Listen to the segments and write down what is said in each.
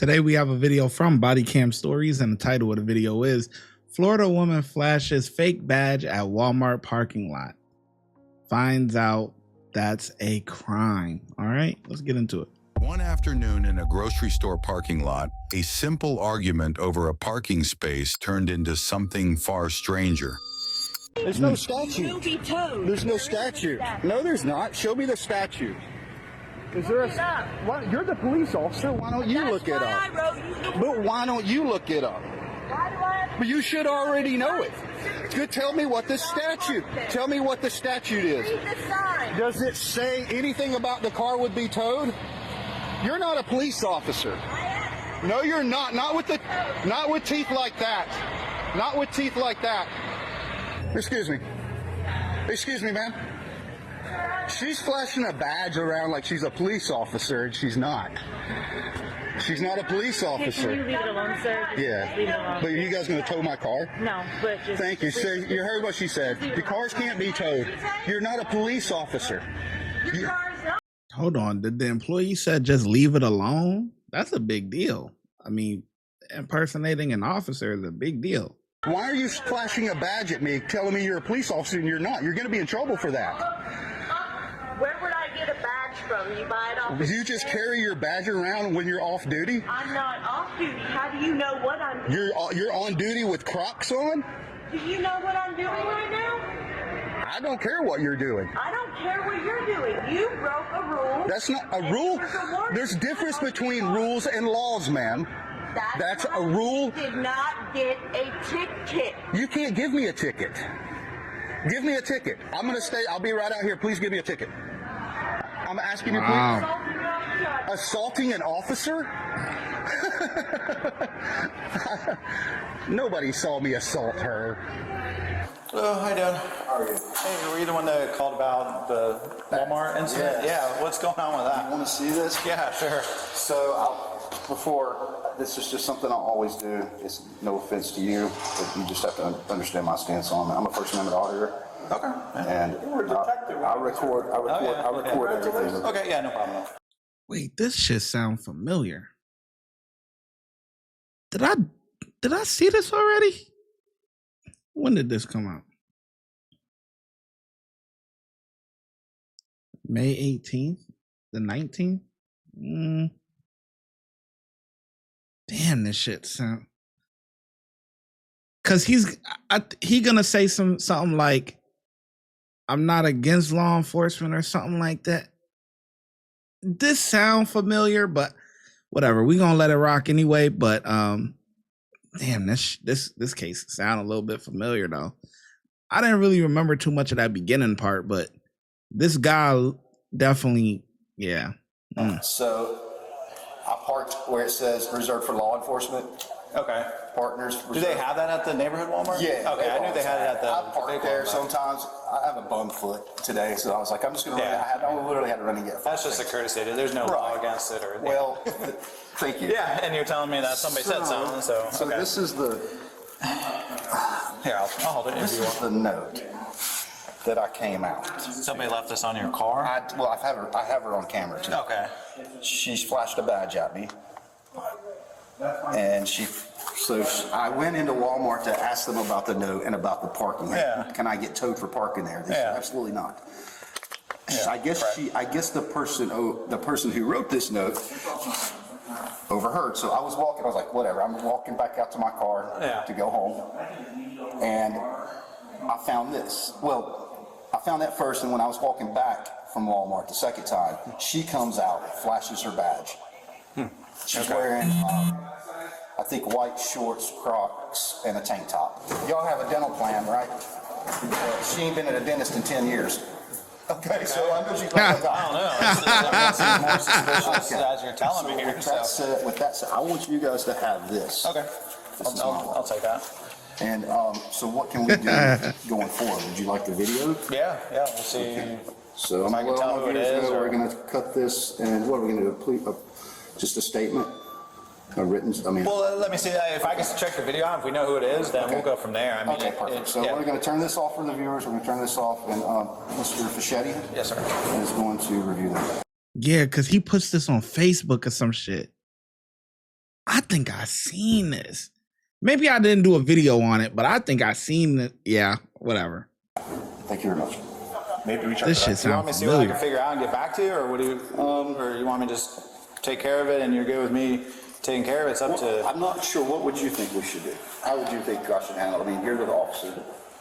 Today we have a video from Bodycam Stories, and the title of the video is Florida Woman Flashes Fake Badge at Walmart Parking Lot. Finds out that's a crime. All right, let's get into it. One afternoon in a grocery store parking lot, a simple argument over a parking space turned into something far stranger. There's no statute. You'll be towed. There's no statute. No, there's not. Show me the statute. Is there a? Why, you're the police officer. Why don't you look it up? But why don't you look it up? But you should already know it. Good. Tell me what the statute. Tell me what the statute is. Does it say anything about the car would be towed? You're not a police officer. No, you're not. Not with teeth like that. Not with teeth like that. Excuse me. Excuse me, ma'am. She's flashing a badge around like she's a police officer, and she's not. She's not a police officer. Can you leave it alone, sir? Yeah. Leave it alone. But are you guys going to tow my car? No, but just... Thank you. So you heard what she said. The cars can't be towed. You're not a police officer. Hold on, did the employee said just leave it alone? That's a big deal. I mean, impersonating an officer is a big deal. Why are you flashing a badge at me telling me you're a police officer and you're not? You're going to be in trouble for that. Where would I get a badge from? You buy it off Do you just carry your badge around when you're off duty? I'm not off duty. How do you know what I'm doing? You're on duty with Crocs on? Do you know what I'm doing right now? I don't care what you're doing. I don't care what you're doing. You broke a rule. That's not a rule. There's difference between rules and laws, ma'am. That's a rule. You did not get a ticket. You can't give me a ticket. Give me a ticket. I'm going to stay. I'll be right out here. Please give me a ticket. I'm asking you, please. Assaulting an officer? Nobody saw me assault her. Hello, how you doing? How are you? Hey, were you the one that called about the Walmart incident? Yes. Yeah, what's going on with that? You want to see this? Yeah, sure. So, this is just something I'll always do. It's no offense to you, but you just have to understand my stance on it. I'm a First Amendment auditor. Okay. And You're a detective. I record everything. Okay, yeah, no problem. Wait, this shit sound familiar. Did I see this already? When did this come out? May 18th? The 19th? Damn, this shit sound. Cause he gonna say something like, I'm not against law enforcement or something like that. This sound familiar, but whatever. We gonna let it rock anyway. But damn, this case sound a little bit familiar though. I didn't really remember too much of that beginning part, but this guy definitely, yeah. So I parked where it says reserved for law enforcement. Okay. Partners. Do they have that at the neighborhood Walmart? Yeah. Okay, I knew they had it at the... I park there sometimes. I have a bum foot today, so I was like, I'm just going to run it. I literally had to run and get it. That's just a courtesy. There's no law against it or... Well, thank you. Yeah, and you're telling me that somebody said something, so... So okay. this is the... Here, I'll hold it if This you is want. the note that I came out. Somebody left this on your car? I have her on camera too. Okay. She's flashed a badge at me. And I went into Walmart to ask them about the note and about the parking. Yeah. Can I get towed for parking there? They said, absolutely not. Yeah, I guess the person who wrote this note overheard. So I was like, whatever. I'm walking back out to my car to go home. And I found this. Well, I found that first, and when I was walking back from Walmart the second time, she comes out, flashes her badge. She's wearing, I think, white shorts, Crocs, and a tank top. Y'all have a dental plan, right? She ain't been at a dentist in 10 years. Okay, so I know she's like, I don't know. That seems more suspicious as you're telling me here. With that said, I want you guys to have this. Okay. I'll take that. And so what can we do going forward? Would you like the video? Yeah, we'll see. So I can tell who it is. We're going to cut this, and what are we going to do? Just a statement? A written, Well, let me see. If I can check the video out, if we know who it is, then we'll go from there. I mean, okay, perfect. So we're going to turn this off for the viewers. We're going to turn this off, and Mr. Fischetti yes, sir, is going to review that. Yeah, because he puts this on Facebook or some shit. I think I seen this. Maybe I didn't do a video on it, but I think I seen it. Yeah, whatever. Thank you very much. Maybe we check This it shit out. You want me sounds to see what I can familiar. figure out and get back to you, or what do you, or you want me to just take care of it and you're good with me taking care of it? It's up to. I'm not sure. What would you think we should do? How would you think I should handle it? I mean, you're the officer.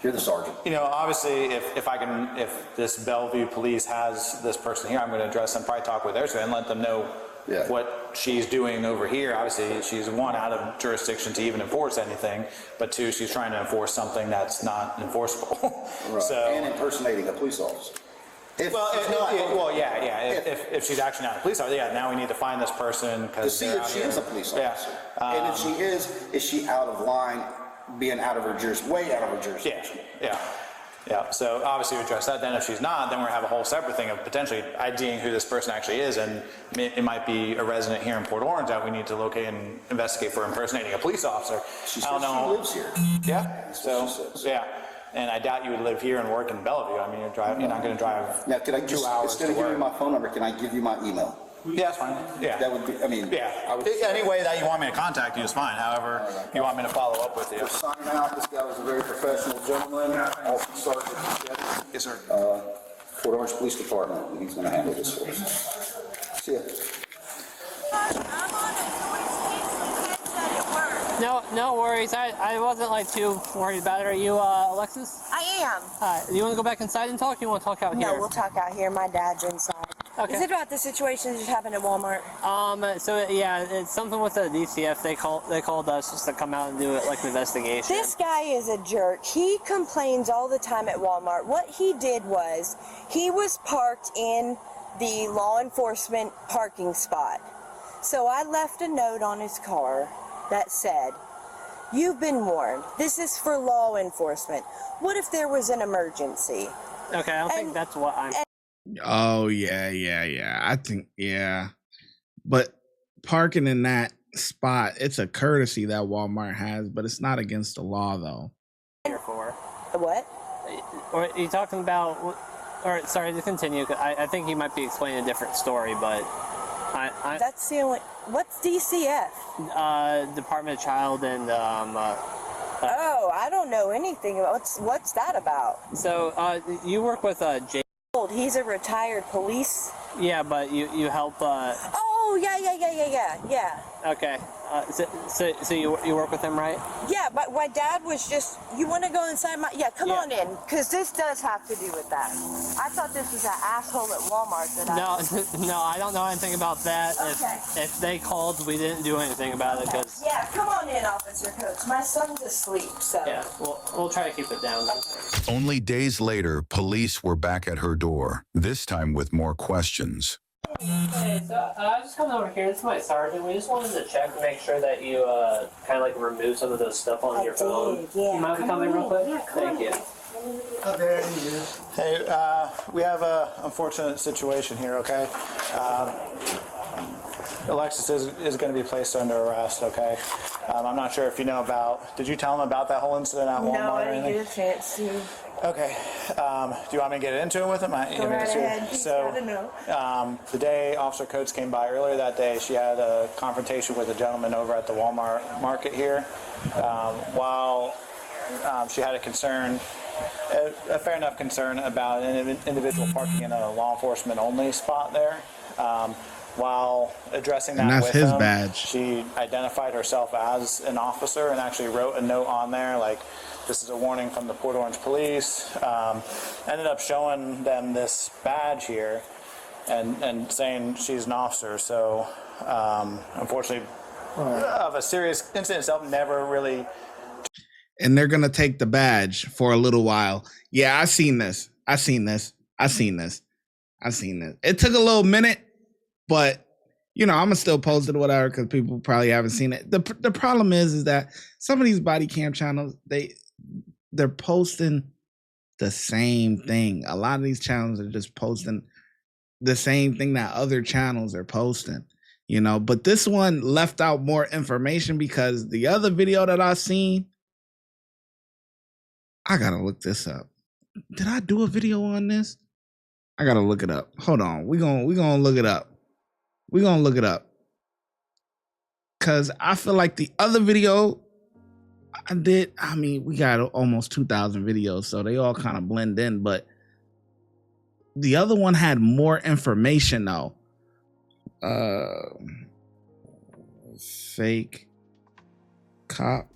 You're the sergeant. You know, obviously, if this Bellevue police has this person here, I'm going to address them, probably talk with theirs and let them know what she's doing over here. Obviously, she's one, out of jurisdiction to even enforce anything, but two, she's trying to enforce something that's not enforceable. Right. So, and impersonating a police officer. if she's actually not a police officer, yeah, now we need to find this person To because see if she is a police officer. Yeah. And if she is she out of line, being out of her way out of her jurisdiction? Yeah. So obviously we address that. Then if she's not, then we're gonna have a whole separate thing of potentially IDing who this person actually is, and it might be a resident here in Port Orange that we need to locate and investigate for impersonating a police officer. She I don't says know. she lives here. Yeah. So yeah. And I doubt you would live here and work in Bellevue. I mean, you're not going to drive Now, could I 2 just, hours instead to of giving work. my phone number, can I give you my email? Yeah, that's fine. Yeah. That would be, I mean. Yeah. I would, Any way that you want me to contact you is fine. However, you want me to follow up with you. We're signing out. This guy was a very professional gentleman. Officer Sergeant. Yes, sir. Port Orange Police Department, and he's going to handle this for us. See ya. No worries. I wasn't like too worried about it. Are you Alexis? I am. Do you want to go back inside and talk? Or you want to talk out here? No, we'll talk out here. My dad's inside. Okay. Is it about the situation that just happened at Walmart? So yeah, it's something with the DCF. They called us just to come out and do it like an investigation. This guy is a jerk. He complains all the time at Walmart. What he did was he was parked in the law enforcement parking spot. So I left a note on his car that said, "You've been warned. This is for law enforcement. What if there was an emergency?" Okay, I don't think that's what I'm. Oh yeah. I think but parking in that spot, it's a courtesy that Walmart has, but it's not against the law though. Here for. What? Or are you talking about? Or sorry to continue. I think he might be explaining a different story, but That's the only. What's DCF? Department of Child and Oh, I don't know anything about. What's that about? So you work with Jay. He's a retired police. Yeah, but you help. Oh, yeah. Okay. So you work with him, right? Yeah, but my dad was just. You want to go inside my? Yeah, come on in, because this does have to do with that. I thought this was that asshole at Walmart that No, I don't know anything about that. Okay. If they called, we didn't do anything about it because. Yeah, come on in, Officer Coach. My son's asleep, so. Yeah, we'll try to keep it down. Only days later, police were back at her door, this time with more questions. Hey, so I was just coming over here. This is my sergeant. We just wanted to check to make sure that you kind of like remove some of those stuff on your phone. Yeah. You mind coming real quick? Yeah, Thank you. Hey, we have a unfortunate situation here, okay? Alexis is going to be placed under arrest, okay? I'm not sure if you know about, did you tell him about that whole incident at Walmart No, I or didn't anything? get a chance to. Okay, do you want me to get into it with him? Go right ahead. He's got a note. The day Officer Coates came by earlier that day, she had a confrontation with a gentleman over at the Walmart market here. While she had a concern, a fair enough concern about an individual parking in a law enforcement only spot there. While addressing that And that's with his him, badge. she identified herself as an officer and actually wrote a note on there like, "This is a warning from the Port Orange Police." Ended up showing them this badge here and saying she's an officer. So unfortunately, of a serious incident itself, never really. And they're gonna take the badge for a little while. Yeah, I seen this. It took a little minute, but I'm gonna still post it or whatever because people probably haven't seen it. The problem is that some of these body cam channels, they're posting the same thing. A lot of these channels are just posting the same thing that other channels are posting, but this one left out more information because the other video that I seen, I gotta look this up. Did I do a video on this? I gotta look it up. Hold on. We're gonna look it up. Cause I feel like the other video I mean, we got almost 2,000 videos, so they all kind of blend in, but the other one had more information though. Fake cop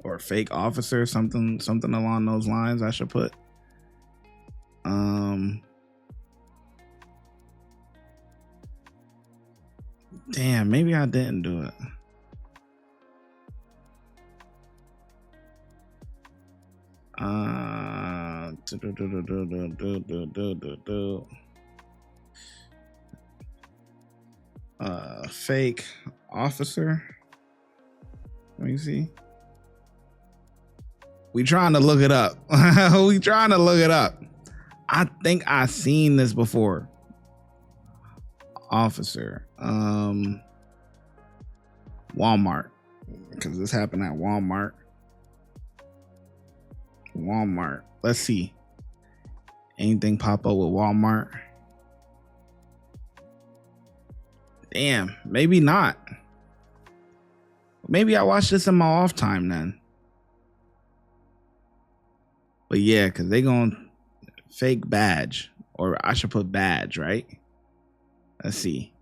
or fake officer, something along those lines I should put. Damn, maybe I didn't do it. Fake officer. Let me see. We trying to look it up. We trying to look it up. I think I seen this before. Officer. Walmart. Because this happened at Walmart. Let's see. Anything pop up with Walmart? Damn, maybe not. Maybe I watched this in my off time then. But yeah, because they gonna fake badge. Or I should put badge, right? Let's see.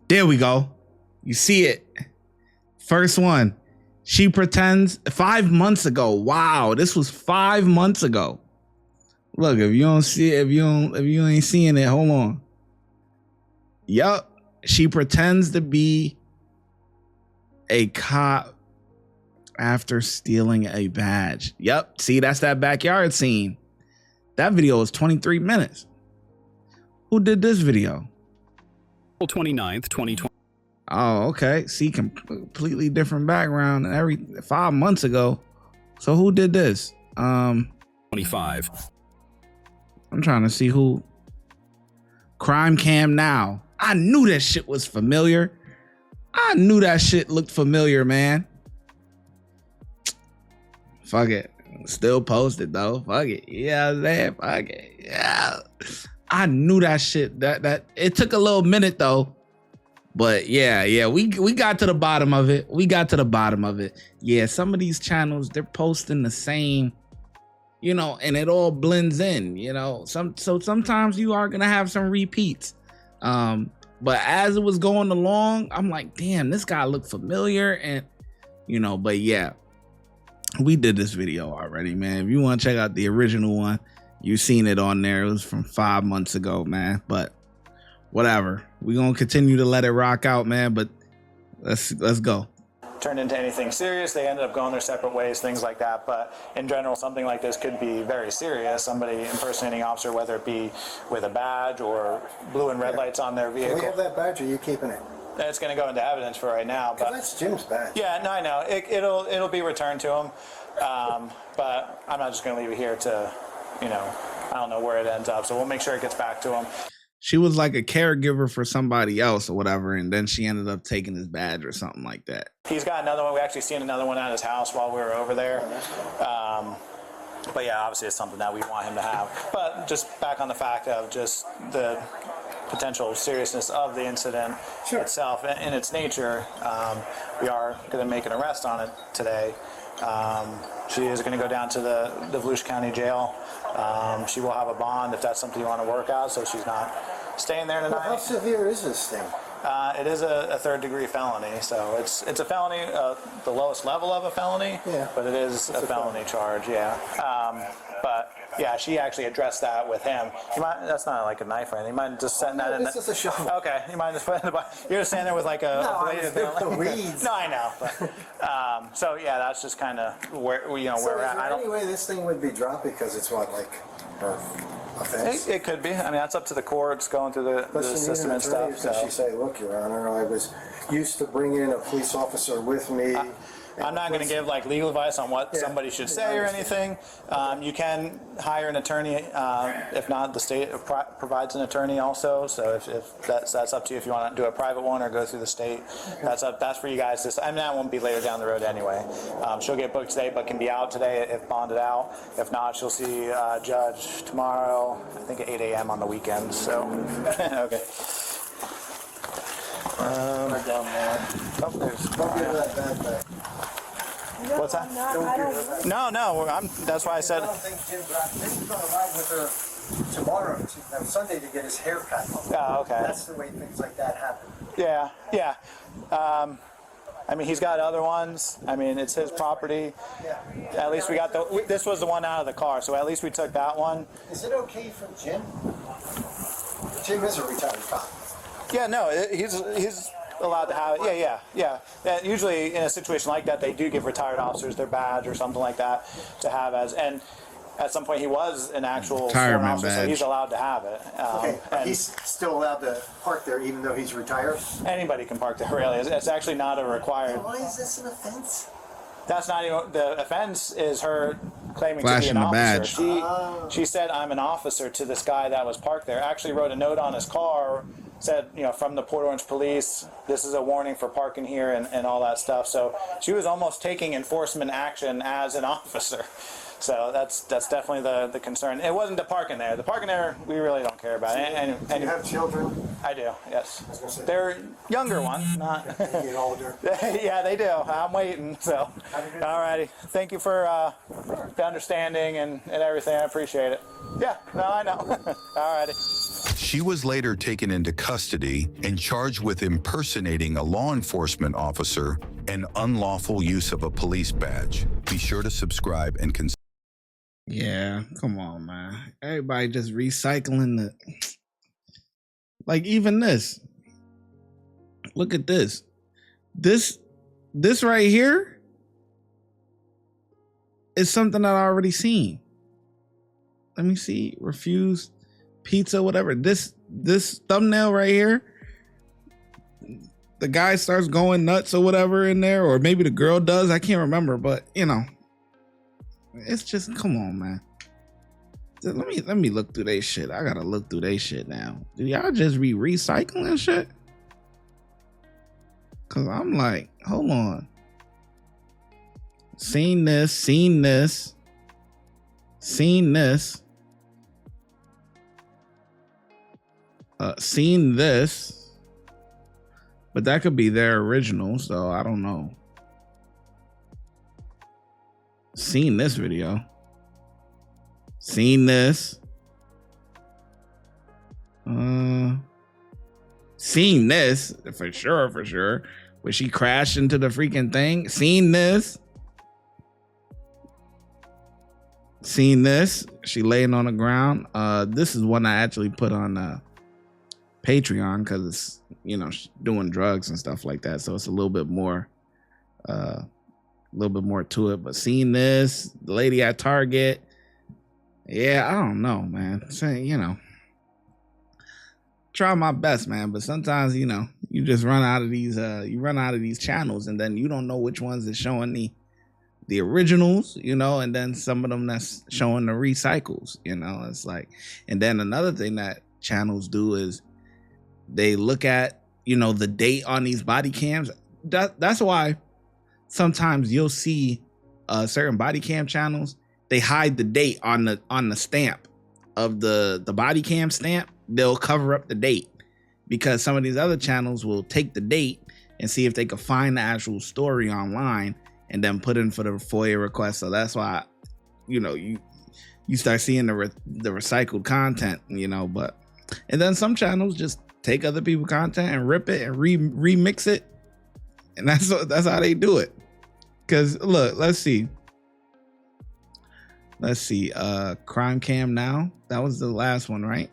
There we go. You see it. First one. She pretends 5 months ago. Wow, this was 5 months ago. Look, if you don't see it, if you ain't seeing it, hold on. Yup. She pretends to be a cop after stealing a badge. Yup. See, that's that backyard scene. That video was 23 minutes. Who did this video? April 29th, 2020. Oh, okay. See, completely different background and 5 months ago. So who did this? 25. I'm trying to see who. Crime Cam Now. I knew that shit was familiar. I knew that shit looked familiar, man. Fuck it. Still posted though. Fuck it. Yeah, I'm saying, fuck it. Yeah. I knew that shit. That it took a little minute though. But yeah, we got to the bottom of it. Yeah, some of these channels, they're posting the same, and it all blends in, So sometimes you are gonna have some repeats. But as it was going along, I'm like, damn, this guy looked familiar, and but yeah, we did this video already, man. If you want to check out the original one, you've seen it on there. It was from 5 months ago, man. But whatever, we're gonna continue to let it rock out, man. But let's go. Turned into anything serious. They ended up going their separate ways, things like that. But in general, something like this could be very serious. Somebody impersonating an officer, whether it be with a badge or blue and red lights on their vehicle. Can we have that badge, or are you keeping it? It's going to go into evidence for right now. But that's Jim's badge. Yeah, no, I know. It'll be returned to him. But I'm not just going to leave it here to, I don't know where it ends up. So we'll make sure it gets back to him. She was like a caregiver for somebody else or whatever, and then she ended up taking his badge or something like that. He's got another one. We actually seen another one at his house while we were over there. But yeah, obviously it's something that we want him to have. But just back on the fact of just the potential seriousness of the incident itself in its nature, we are going to make an arrest on it today. She is going to go down to the Volusia County Jail. She will have a bond if that's something you want to work out, so she's not staying there tonight. Well, how severe is this thing? It is a third-degree felony, so it's a felony, the lowest level of a felony, but it is a felony charge, yeah. But yeah, she actually addressed that with him. That's not like a knife or anything. You mind just setting that in? This is a shovel. Okay, you mind just putting it in the You're just standing there with like a weeds. No, I know. But, so yeah, that's just kind of where we're at. Anyway, this thing would be dropped because it's what, like, her offense? It could be. I mean, that's up to the courts going through the system and stuff. So she say, look, Your Honor, I was used to bringing a police officer with me. I'm not going to give like legal advice on what somebody should say or anything. You can hire an attorney. If not, the state provides an attorney also. So if that's up to you if you want to do a private one or go through the state. That's for you guys. That won't be later down the road anyway. She'll get booked today, but can be out today if bonded out. If not, she'll see a judge tomorrow. I think at 8 a.m. on the weekends. So okay. Or down there. Oh, there's. Don't give her that bag back. What's that? No. That's why I said. I don't think Jim Jim's going to ride with her tomorrow, Sunday, to get his hair cut. Oh, okay. That's the way things like that happen. Yeah. I mean, he's got other ones. I mean, it's his property. Yeah. At least we got this was the one out of the car, so at least we took that one. Is it okay for Jim? Jim is a retired cop. Yeah, no, he's allowed to have it. Yeah. Usually in a situation like that, they do give retired officers their badge or something like that to have as, and at some point he was an actual sworn officer, so he's allowed to have it. Okay, but he's still allowed to park there even though he's retired? Anybody can park there, really. It's actually not a required. Why is this an offense? That's not even, the offense is her claiming Flashing to be an the officer. badge. She said, I'm an officer to this guy that was parked there. Actually wrote a note on his car, said, from the Port Orange Police, this is a warning for parking here and all that stuff. So she was almost taking enforcement action as an officer. So that's definitely the concern. It wasn't the parking there. The parking there, we really don't care about. And you have children? I do, yes. They're younger ones, not. They get older. Yeah, they do. I'm waiting. So, all righty. Thank you for the understanding and everything. I appreciate it. Yeah, no, I know. All righty. She was later taken into custody and charged with impersonating a law enforcement officer and unlawful use of a police badge. Be sure to subscribe and consider. Yeah, come on, man. Everybody just recycling the. Like even this. Look at this. This right here is something that I already seen. Let me see. Refuse pizza, whatever. This thumbnail right here. The guy starts going nuts or whatever in there, or maybe the girl does. I can't remember, but it's just, come on, man. Let me look through they shit. I gotta look through they shit now. Do y'all just be recycling shit? Cause I'm like, hold on. Seen this. Seen this. Seen this. But that could be their original, so I don't know. Seen this video. Seen this. Seen this for sure. Where she crashed into the freaking thing. Seen this. Seen this. She laying on the ground. This is one I actually put on Patreon because it's doing drugs and stuff like that, so it's a little bit more to it. But seeing this, the lady at Target, yeah, I don't know, man. Try my best, man, but sometimes you just run out of these channels, and then you don't know which ones is showing the originals, and then some of them that's showing the recycles. It's like, and then another thing that channels do is they look at the date on these body cams. That's why sometimes you'll see certain body cam channels, they hide the date on the stamp of the body cam stamp. They'll cover up the date because some of these other channels will take the date and see if they can find the actual story online and then put in for the FOIA request. So that's why you start seeing the recycled content, but and then some channels just take other people's content and rip it and remix it, and that's how they do it. Because look, let's see, Crime Cam Now, that was the last one, right?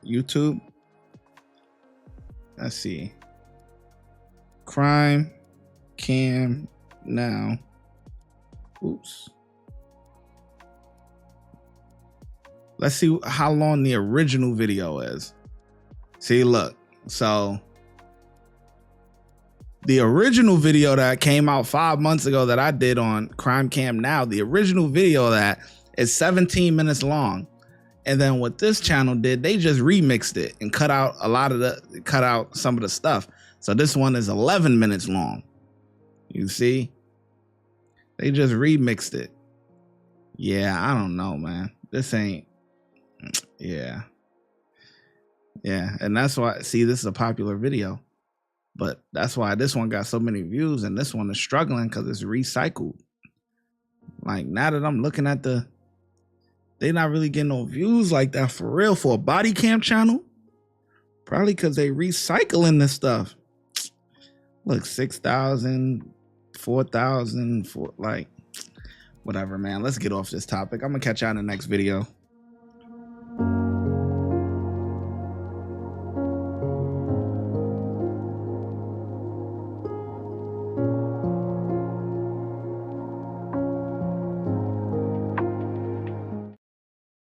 YouTube. Let's see, Crime Cam Now. Oops. Let's see how long the original video is. See, look. So the original video that came out 5 months ago that I did on Crime Cam Now, the original video of that is 17 minutes long. And then what this channel did, they just remixed it and cut out some of the stuff. So this one is 11 minutes long. You see? They just remixed it. Yeah, I don't know, man. This ain't, yeah. Yeah, and that's why, see, this is a popular video. But that's why this one got so many views, and this one is struggling because it's recycled. Like, now that I'm looking at they not really getting no views like that for real for a body cam channel. Probably because they recycling this stuff. Look, 6,000, 4,000, like, whatever, man. Let's get off this topic. I'm gonna catch y'all in the next video.